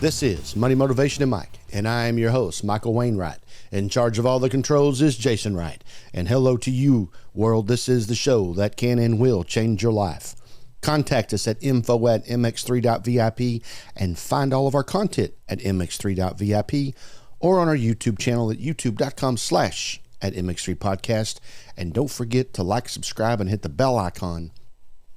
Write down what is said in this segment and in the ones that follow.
This is Money, Motivation, and Mike, and I am your host, Michael Wainwright. In charge of all the controls is Jason Wright. And hello to you, world. This is the show that can and will change your life. Contact us at info@mx3.vip and find all of our content at mx3.vip or on our YouTube channel at youtube.com/@mx3podcast. And don't forget to like, subscribe, and hit the bell icon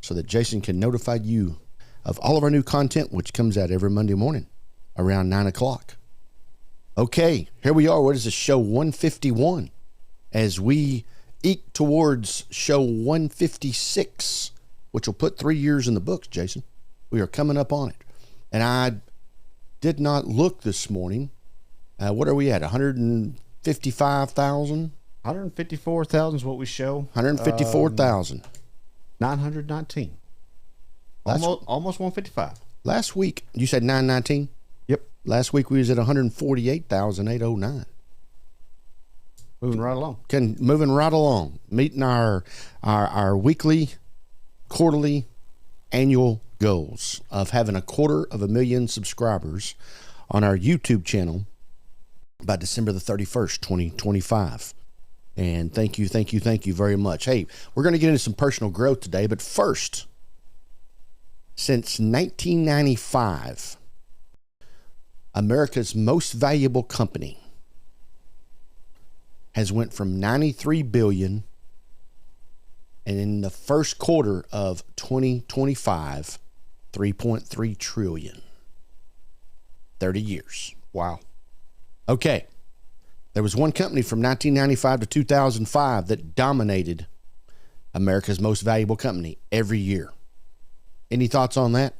so that Jason can notify you of all of our new content, which comes out every Monday morning around 9 o'clock. Okay, here we are. What is this, show 151? As we eke towards show 156, which will put 3 years in the books, Jason. We are coming up on it. And I did not look this morning. What are we at, 155,000? 154,000 is what we show. 154,000. 919. Almost 155. Last week, you said 919? Yep. Last week we was at 148,809. Moving right along. Moving right along. Meeting our weekly, quarterly, annual goals of having 250,000 subscribers on our YouTube channel by December the 31st, 2025. And thank you very much. Hey, we're going to get into some personal growth today, but first, since 1995, America's most valuable company has went from 93 billion, and in the first quarter of 2025, 3.3 trillion. 30 years. Wow. Okay. There was one company from 1995 to 2005 that dominated America's most valuable company every year. Any thoughts on that?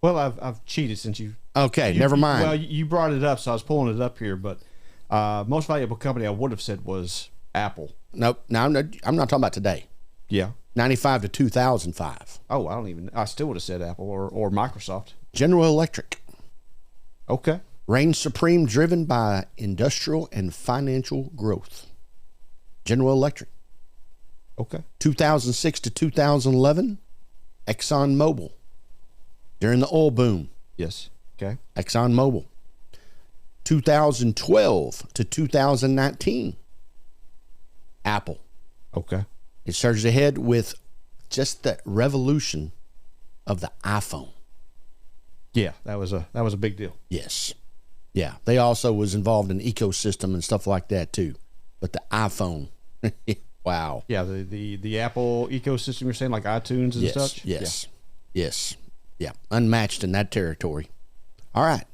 Well, I've cheated since you. Okay, never mind. Well, you brought it up, so I was pulling it up here. But most valuable company I would have said was Apple. Nope. No, I'm not talking about today. Yeah. 95 to 2005. Oh, I still would have said Apple or Microsoft. General Electric. Okay. Reigned supreme, driven by industrial and financial growth. General Electric. Okay. 2006 to 2011, ExxonMobil. During the oil boom. Yes. Okay. ExxonMobil. 2012 to 2019, Apple. Okay. It surged ahead with just the revolution of the iPhone. Yeah, that was a big deal. Yes. Yeah. They also was involved in ecosystem and stuff like that too. But the iPhone, wow. Yeah, the Apple ecosystem you're saying, like iTunes and such? Yes. Yeah. Yes. Yeah. Unmatched in that territory. All right.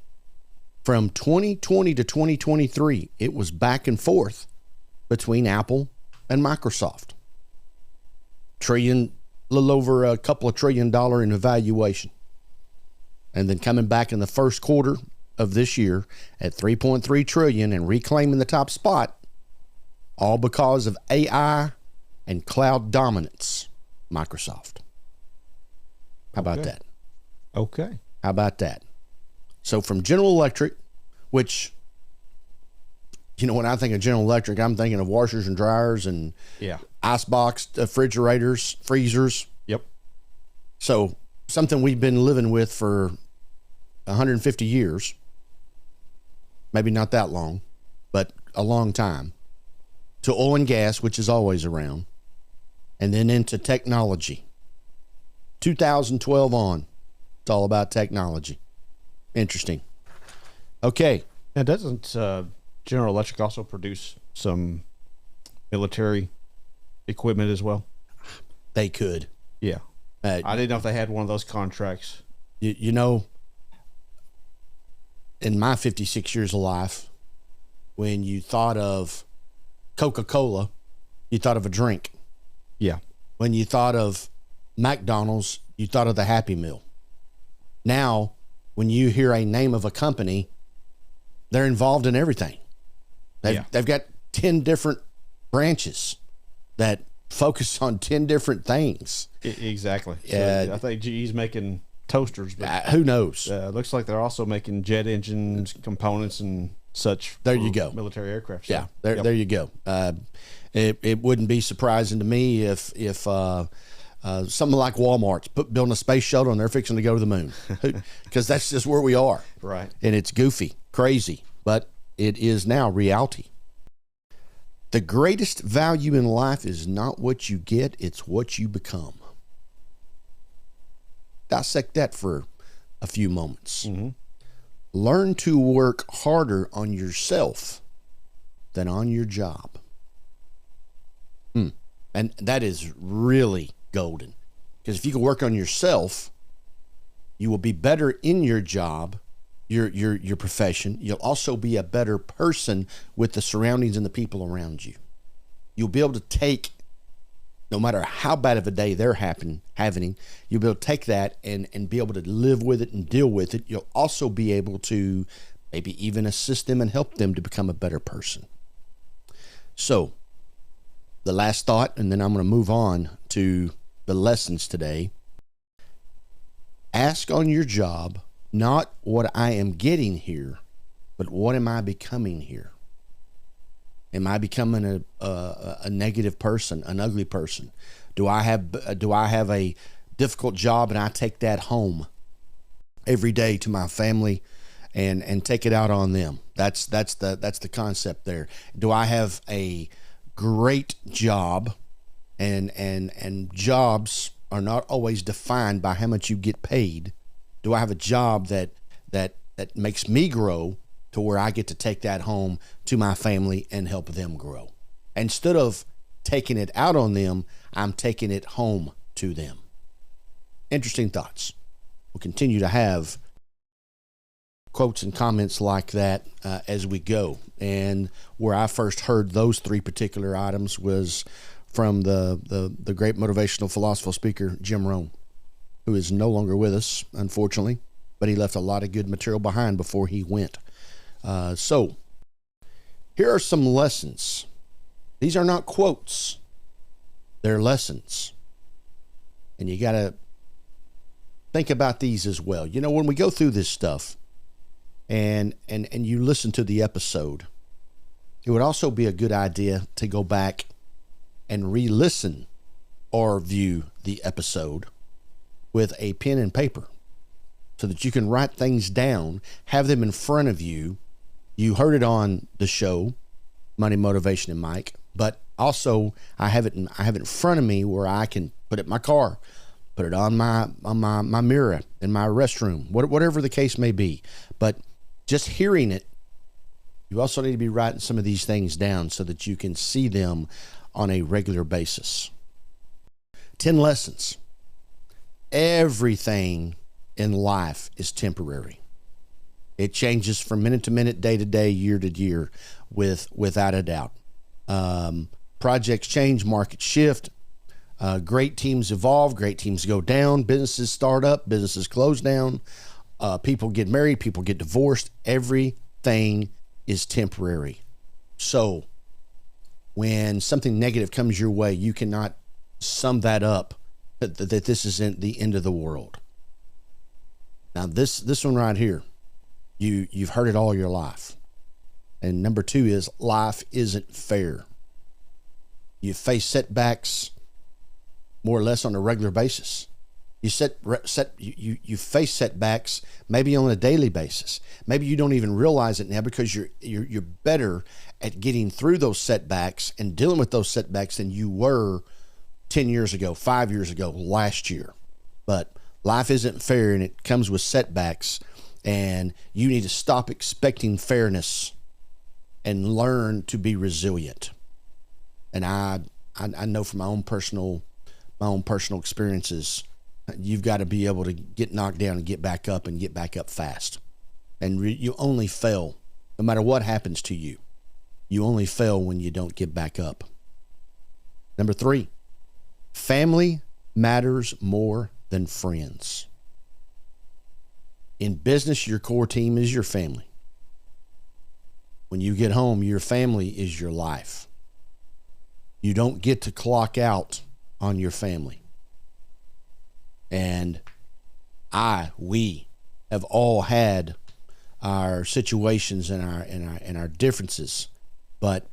From 2020 to 2023, it was back and forth between Apple and Microsoft. Little over a couple of $1 trillion in evaluation. And then coming back in the first quarter of this year at 3.3 trillion and reclaiming the top spot, all because of AI and cloud dominance. Microsoft. How about that? Okay. How about that? So from General Electric, which, you know, when I think of General Electric, I'm thinking of washers and dryers and icebox refrigerators, freezers. Yep. So something we've been living with for 150 years. Maybe not that long, but a long time. To oil and gas, which is always around. And then into technology. 2012 on. It's all about technology. Interesting. Okay. Now, doesn't General Electric also produce some military equipment as well? They could. Yeah. I didn't know if they had one of those contracts. You know, in my 56 years of life, when you thought of Coca-Cola, you thought of a drink. Yeah. When you thought of McDonald's, you thought of the Happy Meal. Now, when you hear a name of a company, they're involved in everything. They've got 10 different branches that focus on 10 different things. Exactly. So I think GE's making toasters, but who knows? Looks like they're also making jet engines, components, and such. There you go. Military aircraft. So, yeah, there you go. It wouldn't be surprising to me if something like Walmart's building a space shuttle and they're fixing to go to the moon, because that's just where we are. Right. And it's goofy, crazy, but it is now reality. The greatest value in life is not what you get, it's what you become. Dissect that for a few moments. Mm-hmm. Learn to work harder on yourself than on your job. And that is really golden. Because if you can work on yourself, you will be better in your job, your profession. You'll also be a better person with the surroundings and the people around you. You'll be able to take, no matter how bad of a day they're having, you'll be able to take that and be able to live with it and deal with it. You'll also be able to maybe even assist them and help them to become a better person. So, the last thought, and then I'm going to move on to the lessons today. Ask on your job, not what I am getting here, but what am I becoming here? Am I becoming a negative person, an ugly person? Do I have a difficult job and I take that home every day to my family and take it out on them? That's the concept there. Do I have a great job, and jobs are not always defined by how much you get paid? Do I have a job that makes me grow to where I get to take that home to my family and help them grow? Instead of taking it out on them, I'm taking it home to them. Interesting thoughts. We'll continue to have quotes and comments like that as we go. And where I first heard those three particular items was from the great motivational philosophical speaker, Jim Rohn, who is no longer with us, unfortunately, but he left a lot of good material behind before he went. So here are some lessons. These are not quotes. They're lessons. And you got to think about these as well. You know, when we go through this stuff and you listen to the episode, it would also be a good idea to go back and re-listen or view the episode with a pen and paper so that you can write things down, have them in front of you. You heard it on the show, Money, Motivation, and Mike, but also I have it in front of me where I can put it in my car, put it on my mirror in my restroom, whatever the case may be. But just hearing it, you also need to be writing some of these things down so that you can see them on a regular basis. 10 lessons. Everything in life is temporary. It changes from minute to minute, day to day, year to year, without a doubt. Projects change, markets shift. Great teams evolve, great teams go down, businesses start up, businesses close down. People get married, people get divorced. Everything is temporary. So when something negative comes your way, you cannot sum that up that this isn't the end of the world. Now this one right here, you've heard it all your life. And number 2 is life isn't fair. You face setbacks more or less on a regular basis. You face setbacks maybe on a daily basis. Maybe you don't even realize it now because you're better at getting through those setbacks and dealing with those setbacks than you were 10 years ago, 5 years ago, last year. But life isn't fair, and it comes with setbacks, and you need to stop expecting fairness and learn to be resilient. And I know from my own personal experiences, you've got to be able to get knocked down and get back up fast. And you only fail, no matter what happens to you. You only fail when you don't get back up. Number 3, family matters more than friends. In business, your core team is your family. When you get home, your family is your life. You don't get to clock out on your family. And we have all had our situations and our differences, but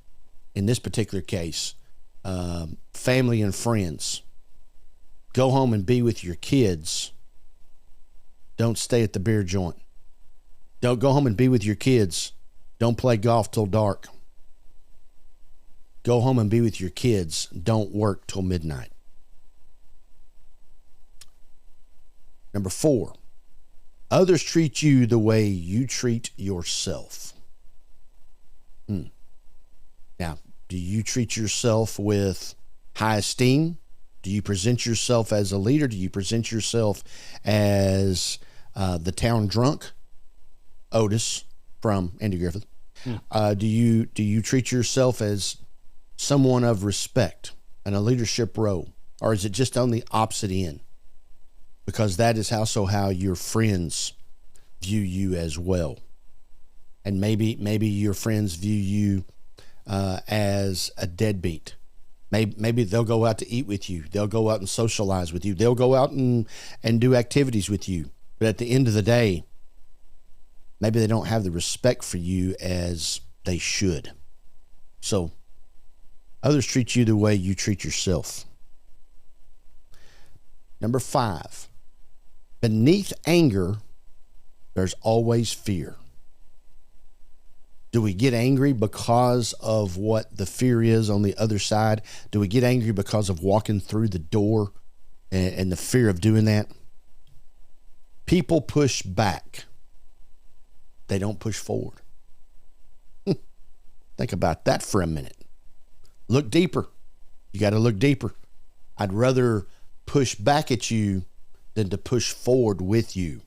in this particular case, family and friends, Go home and be with your kids. Don't stay at the beer joint. Don't go home and be with your kids. Don't play golf till dark. Go home and be with your kids. Don't work till midnight. Number 4, others treat you the way you treat yourself. Now, do you treat yourself with high esteem? Do you present yourself as a leader? Do you present yourself as the town drunk, Otis from Andy Griffith? Do you treat yourself as someone of respect and a leadership role, or is it just on the opposite end? Because that is how your friends view you as well, and maybe your friends view you as a deadbeat. Maybe they'll go out to eat with you. They'll go out and socialize with you. They'll go out and do activities with you. But at the end of the day, maybe they don't have the respect for you as they should. So others treat you the way you treat yourself. Number 5, beneath anger, there's always fear. Do we get angry because of what the fear is on the other side? Do we get angry because of walking through the door and the fear of doing that? People push back. They don't push forward. Think about that for a minute. Look deeper. You got to look deeper. I'd rather push back at you than to push forward with you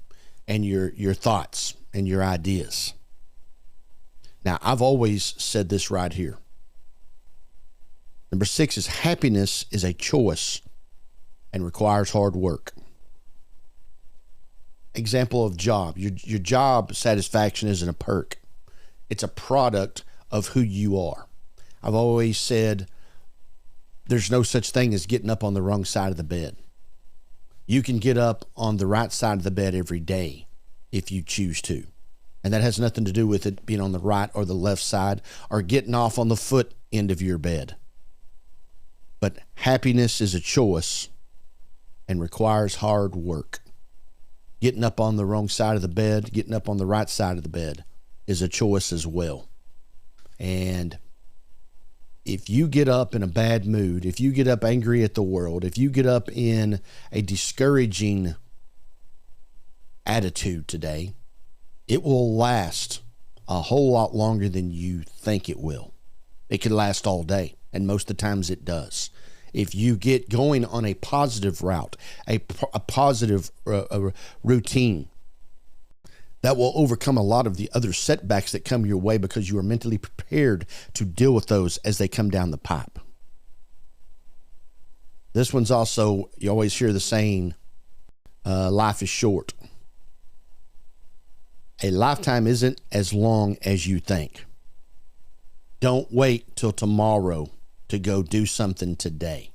and your thoughts and your ideas. Now, I've always said this right here. Number 6 is happiness is a choice and requires hard work. Example of job. Your job satisfaction isn't a perk. It's a product of who you are. I've always said there's no such thing as getting up on the wrong side of the bed. You can get up on the right side of the bed every day if you choose to. And that has nothing to do with it being on the right or the left side or getting off on the foot end of your bed. But happiness is a choice and requires hard work. Getting up on the wrong side of the bed, getting up on the right side of the bed is a choice as well. And if you get up in a bad mood, if you get up angry at the world, if you get up in a discouraging attitude today, it will last a whole lot longer than you think it will. It could last all day, and most of the times it does. If you get going on a positive route, a positive routine, that will overcome a lot of the other setbacks that come your way because you are mentally prepared to deal with those as they come down the pipe. This one's also, you always hear the saying, life is short. A lifetime isn't as long as you think. Don't wait till tomorrow to go do something today.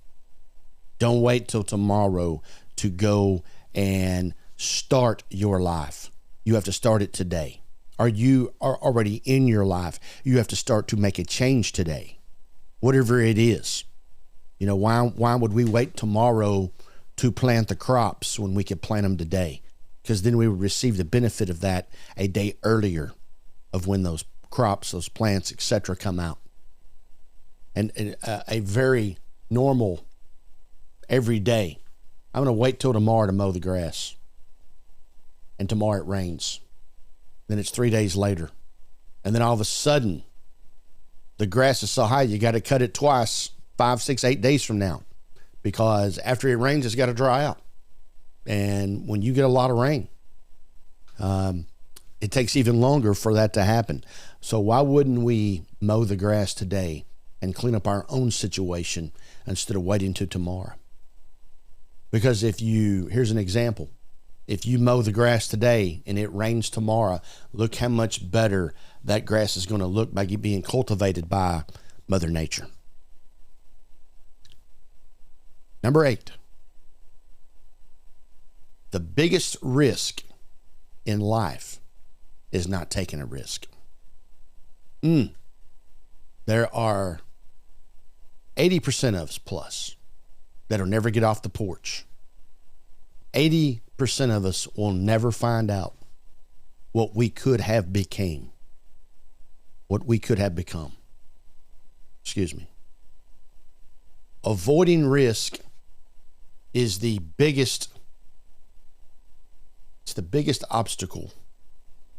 Don't wait till tomorrow to go and start your life. You have to start it today. Or you are already in your life. You have to start to make a change today. Whatever it is. You know, why would we wait tomorrow to plant the crops when we could plant them today? Because then we would receive the benefit of that a day earlier of when those crops, those plants, etc. come out. And a very normal, every day, I'm going to wait till tomorrow to mow the grass. And tomorrow it rains. Then it's 3 days later. And then all of a sudden, the grass is so high, you got to cut it twice, 5, 6, 8 days from now. Because after it rains, it's got to dry out. And when you get a lot of rain, it takes even longer for that to happen. So why wouldn't we mow the grass today and clean up our own situation instead of waiting till tomorrow? Because here's an example. If you mow the grass today and it rains tomorrow, look how much better that grass is going to look by being cultivated by Mother Nature. Number 8. The biggest risk in life is not taking a risk. There are 80% of us plus that'll never get off the porch 80% of us will never find out what we could have became, what we could have become. Excuse me. Avoiding risk is the biggest obstacle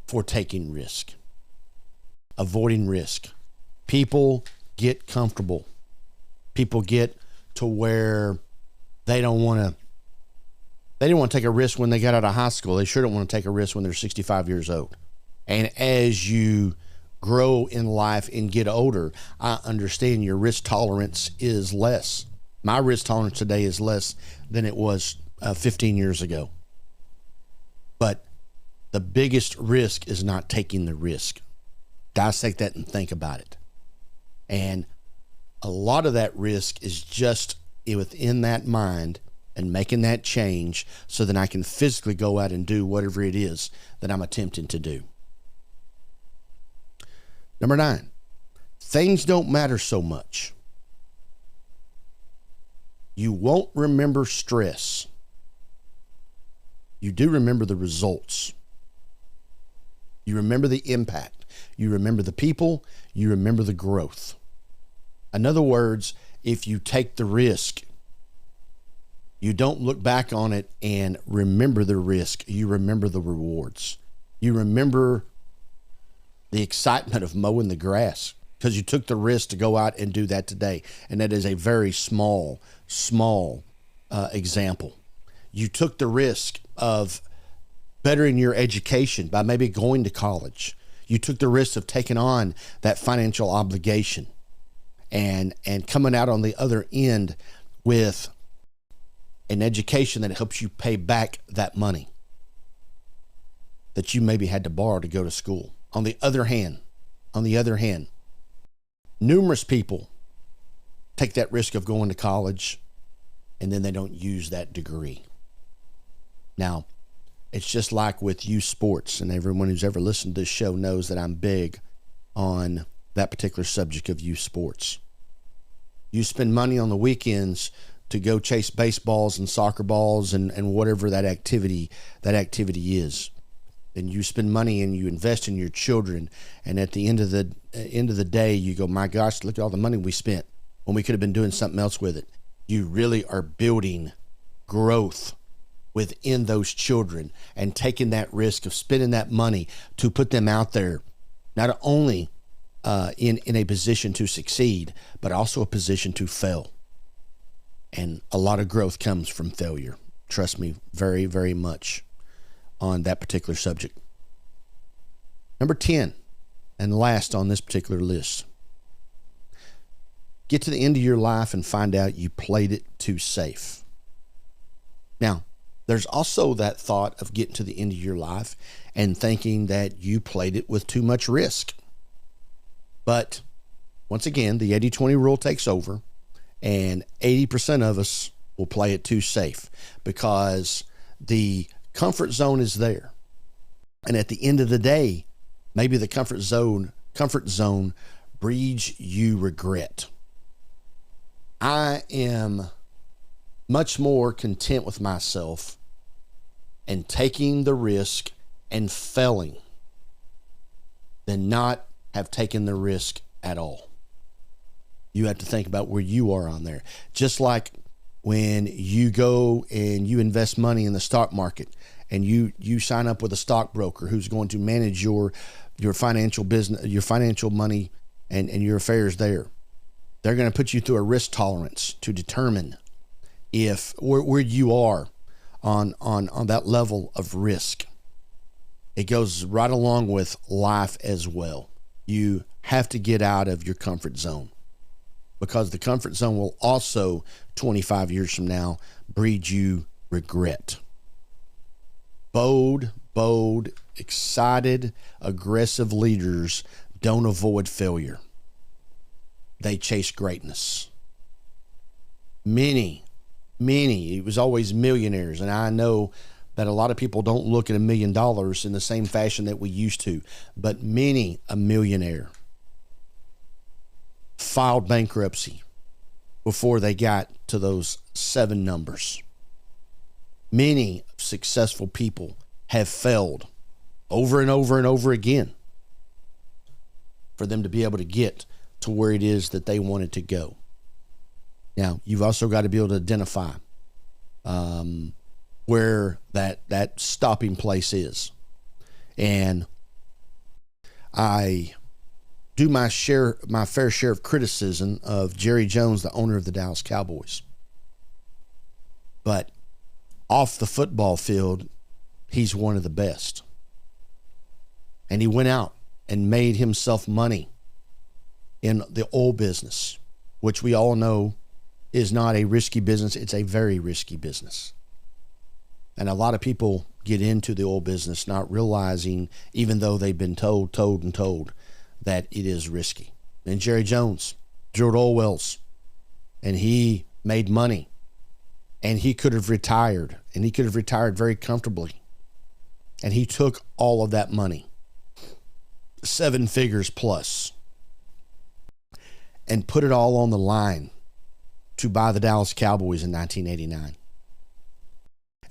for taking risk. Avoiding risk. People get comfortable. People get to where they didn't want to take a risk when they got out of high school. They sure don't want to take a risk when they're 65 years old. And as you grow in life and get older, I understand your risk tolerance is less. My risk tolerance today is less than it was 15 years ago. But the biggest risk is not taking the risk. Dissect that and think about it. And a lot of that risk is just within that mind and making that change so that I can physically go out and do whatever it is that I'm attempting to do. Number 9, things don't matter so much. You won't remember stress. You do remember the results. You remember the impact. You remember the people. You remember the growth. In other words, if you take the risk, you don't look back on it and remember the risk. You remember the rewards. You remember the excitement of mowing the grass because you took the risk to go out and do that today. And that is a very small example. You took the risk of bettering your education by maybe going to college. You took the risk of taking on that financial obligation and coming out on the other end with an education that helps you pay back that money that you maybe had to borrow to go to school. On the other hand, numerous people take that risk of going to college and then they don't use that degree. Now, it's just like with youth sports, and everyone who's ever listened to this show knows that I'm big on that particular subject of youth sports. You spend money on the weekends to go chase baseballs and soccer balls and whatever that activity is. And you spend money and you invest in your children, and at the end of the day, you go, my gosh, look at all the money we spent when we could have been doing something else with it. You really are building growth within those children and taking that risk of spending that money to put them out there, not only in a position to succeed, but also a position to fail. And a lot of growth comes from failure. Trust me, very, very much on that particular subject. Number 10, and last on this particular list. Get to the end of your life and find out you played it too safe. Now, there's also that thought of getting to the end of your life and thinking that you played it with too much risk. But once again, the 80-20 rule takes over, and 80% of us will play it too safe because the comfort zone is there. And at the end of the day, maybe the comfort zone breeds you regret. I am much more content with myself and taking the risk and failing than not have taken the risk at all. You have to think about where you are on there. Just like when you go and you invest money in the stock market and you sign up with a stockbroker who's going to manage your financial business, your financial money and your affairs there. They're going to put you through a risk tolerance to determine if where you are on that level of risk. It goes right along with life as well. You have to get out of your comfort zone, because the comfort zone will also 25 years from now breed you regret. Bold, excited, aggressive leaders don't avoid failure. They chase greatness. Many, it was always millionaires, and I know that a lot of people don't look at $1 million in the same fashion that we used to, but many a millionaire filed bankruptcy before they got to those 7 numbers. Many successful people have failed over and over and over again for them to be able to get to where it is that they wanted to go. Now, you've also got to be able to identify where that stopping place is. And I do my fair share of criticism of Jerry Jones, the owner of the Dallas Cowboys. But off the football field, he's one of the best. And he went out and made himself money in the oil business, which we all know is not a risky business. It's a very risky business. And a lot of people get into the oil business not realizing, even though they've been told, that it is risky. And Jerry Jones drilled oil wells, and he made money, and he could have retired, and he could have retired very comfortably. And he took all of that money, 7 figures plus, and put it all on the line to buy the Dallas Cowboys in 1989.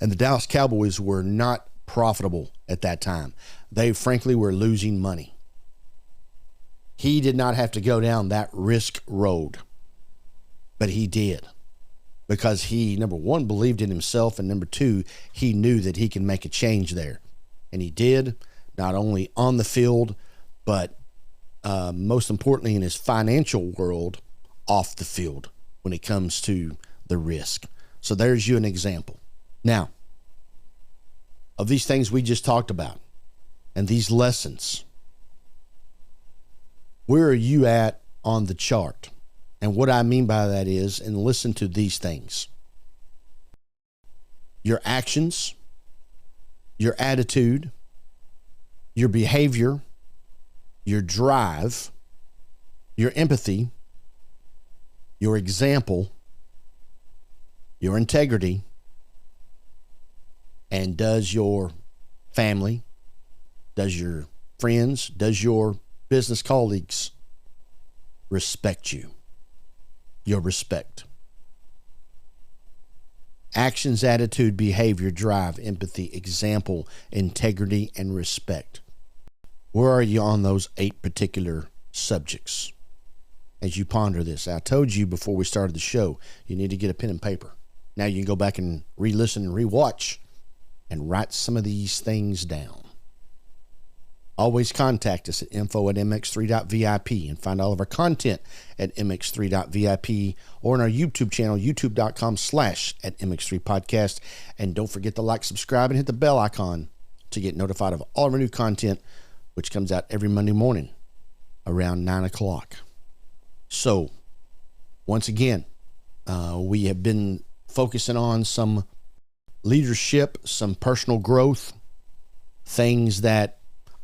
And the Dallas Cowboys were not profitable at that time. They frankly were losing money. He did not have to go down that risk road, but he did, because he, number one, believed in himself, and number two, he knew that he can make a change there. And he did, not only on the field, but most importantly in his financial world, off the field, when it comes to the risk. So there's you an example. Now, of these things we just talked about and these lessons, where are you at on the chart? And what I mean by that is, and listen to these things: your actions, your attitude, your behavior, your drive, your empathy, your example, your integrity, and does your family, does your friends, does your business colleagues respect you? Your respect. Actions, attitude, behavior, drive, empathy, example, integrity, and respect. Where are you on those 8 particular subjects as you ponder this? I told you before we started the show, you need to get a pen and paper. Now you can go back and re-listen and re-watch and write some of these things down. Always contact us at info@mx3.vip and find all of our content at mx3.vip or on our YouTube channel, youtube.com/@mx3podcast. And don't forget to like, subscribe, and hit the bell icon to get notified of all of our new content, which comes out every Monday morning around 9 o'clock. So, once again, we have been focusing on some leadership, some personal growth, things that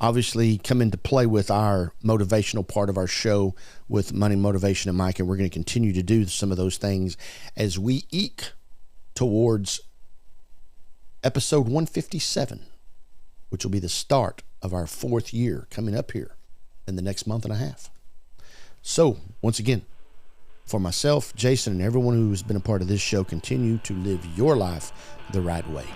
obviously come into play with our motivational part of our show with Money, Motivation, and Mike, and we're going to continue to do some of those things as we eke towards episode 157, which will be the start of our 4th year coming up here in the next month and a half. So, once again, for myself, Jason, and everyone who has been a part of this show, continue to live your life the right way.